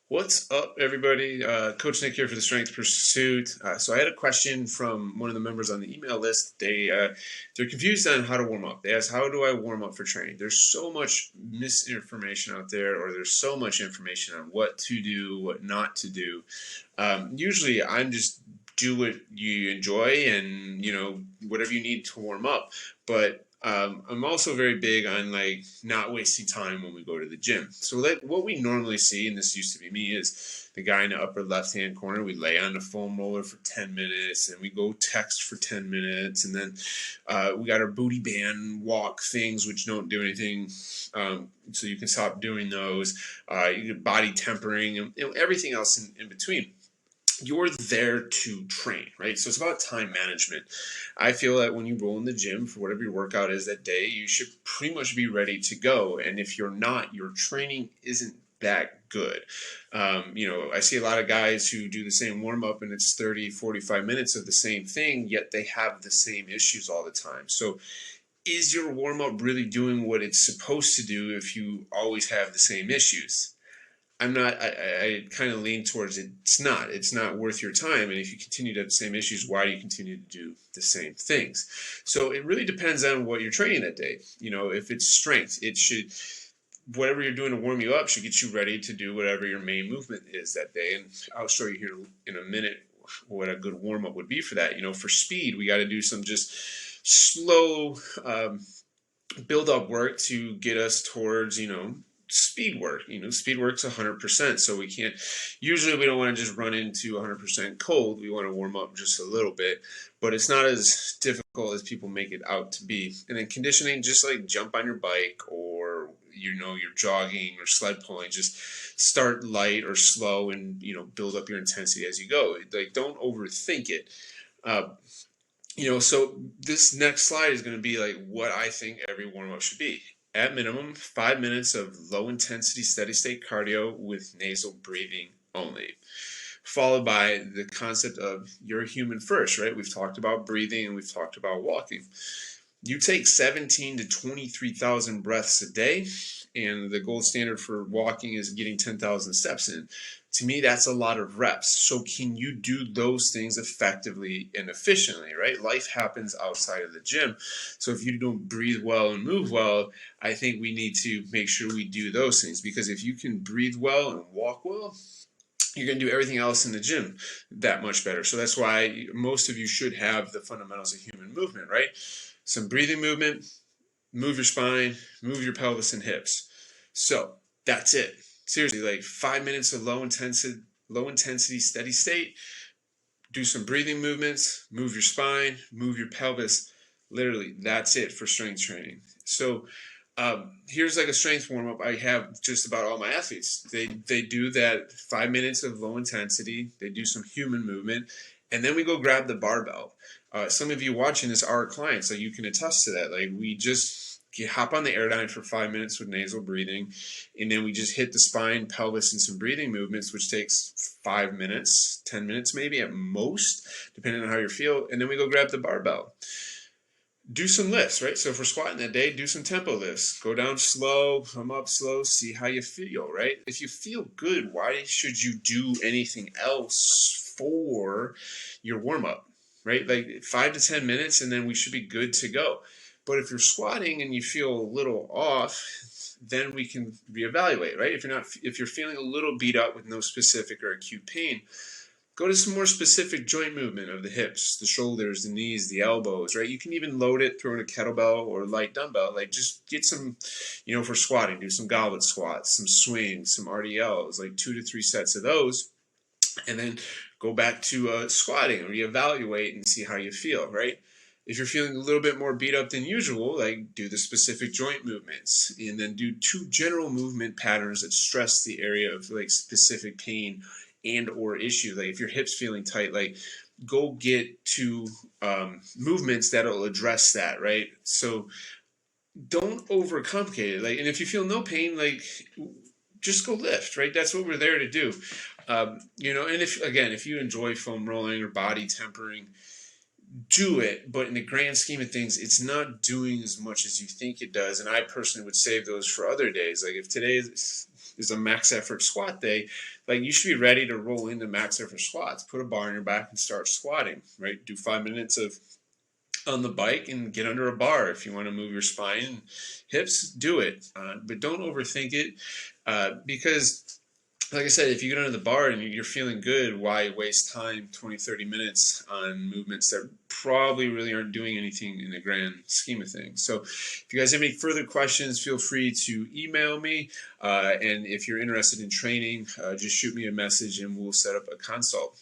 What's up, everybody? Coach Nick here for the Strength Pursuit. So I had a question from one of the members on the email list. They're confused on how to warm up. They asked, "How do I warm up for training?" There's so much misinformation out there, or there's so much information on what to do, what not to do. Usually, I'm just do what you enjoy, and whatever you need to warm up. But I'm also very big on not wasting time when we go to the gym. So what we normally see, and this used to be me, is the guy in the upper left hand corner. We lay on the foam roller for 10 minutes, and we go text for 10 minutes, and then we got our booty band walk things, which don't do anything. So you can stop doing those. You get body tempering and everything else in between. You're there to train, right? So it's about time management. I feel that when you roll in the gym for whatever your workout is that day, you should pretty much be ready to go. And if you're not, your training isn't that good. I see a lot of guys who do the same warm up and it's 30, 45 minutes of the same thing, yet they have the same issues all the time. So is your warm up really doing what it's supposed to do if you always have the same issues? I'm not. I kind of lean towards it. It's not worth your time. And if you continue to have the same issues, why do you continue to do the same things? So it really depends on what you're training that day. If it's strength, whatever you're doing to warm you up should get you ready to do whatever your main movement is that day. And I'll show you here in a minute what a good warm up would be for that. For speed, we got to do some just slow build up work to get us towards speed work. Speed work's 100%, so we don't want to just run into 100% cold. We want to warm up just a little bit, but it's not as difficult as people make it out to be. And then conditioning, just like jump on your bike, or you're jogging or sled pulling, just start light or slow and build up your intensity as you go. Don't overthink it. So this next slide is going to be what I think every warm-up should be. At minimum, 5 minutes of low-intensity, steady-state cardio with nasal breathing only, followed by the concept of you're a human first, right? We've talked about breathing and we've talked about walking. You take 17 to 23,000 breaths a day, and the gold standard for walking is getting 10,000 steps in. To me, that's a lot of reps. So can you do those things effectively and efficiently, right? Life happens outside of the gym. So if you don't breathe well and move well, I think we need to make sure we do those things, because if you can breathe well and walk well, you're going to do everything else in the gym that much better. So that's why most of you should have the fundamentals of human movement, right? Some breathing movement, move your spine, move your pelvis and hips. So that's it. Seriously, 5 minutes of low intensity, steady state. Do some breathing movements, move your spine, move your pelvis. Literally, that's it for strength training. So here's a strength warm up I have just about all my athletes. They do that 5 minutes of low intensity. They do some human movement, and then we go grab the barbell. Some of you watching this are clients, so you can attest to that. We just hop on the Airdyne for 5 minutes with nasal breathing, and then we just hit the spine, pelvis, and some breathing movements, which takes 5 minutes, 10 minutes maybe at most, depending on how you feel, and then we go grab the barbell. Do some lifts, right? So if we're squatting that day, do some tempo lifts. Go down slow, come up slow, see how you feel, right? If you feel good, why should you do anything else for your warm-up, right? 5 to 10 minutes, and then we should be good to go. But if you're squatting and you feel a little off, then we can reevaluate, right? If you're feeling a little beat up with no specific or acute pain, go to some more specific joint movement of the hips, the shoulders, the knees, the elbows, right? You can even load it, throw in a kettlebell or a light dumbbell. Just get some, for squatting, do some goblet squats, some swings, some RDLs, 2 to 3 sets of those, and then go back to squatting and reevaluate and see how you feel, right? If you're feeling a little bit more beat up than usual, do the specific joint movements, and then do 2 general movement patterns that stress the area of specific pain and or issue. If your hip's feeling tight, go get to movements that'll address that, right? So don't overcomplicate it. And if you feel no pain, just go lift, right? That's what we're there to do. And if you enjoy foam rolling or body tempering, do it, but in the grand scheme of things, it's not doing as much as you think it does. And I personally would save those for other days. If today is is a max effort squat day, like you should be ready to roll into max effort squats. Put a bar on your back and start squatting, right? Do 5 minutes of on the bike and get under a bar. If you want to move your spine and hips, do it. But don't overthink it, because like I said, if you get under the bar and you're feeling good, why waste time, 20, 30 minutes on movements that probably really aren't doing anything in the grand scheme of things? So if you guys have any further questions, feel free to email me. And if you're interested in training, just shoot me a message and we'll set up a consult.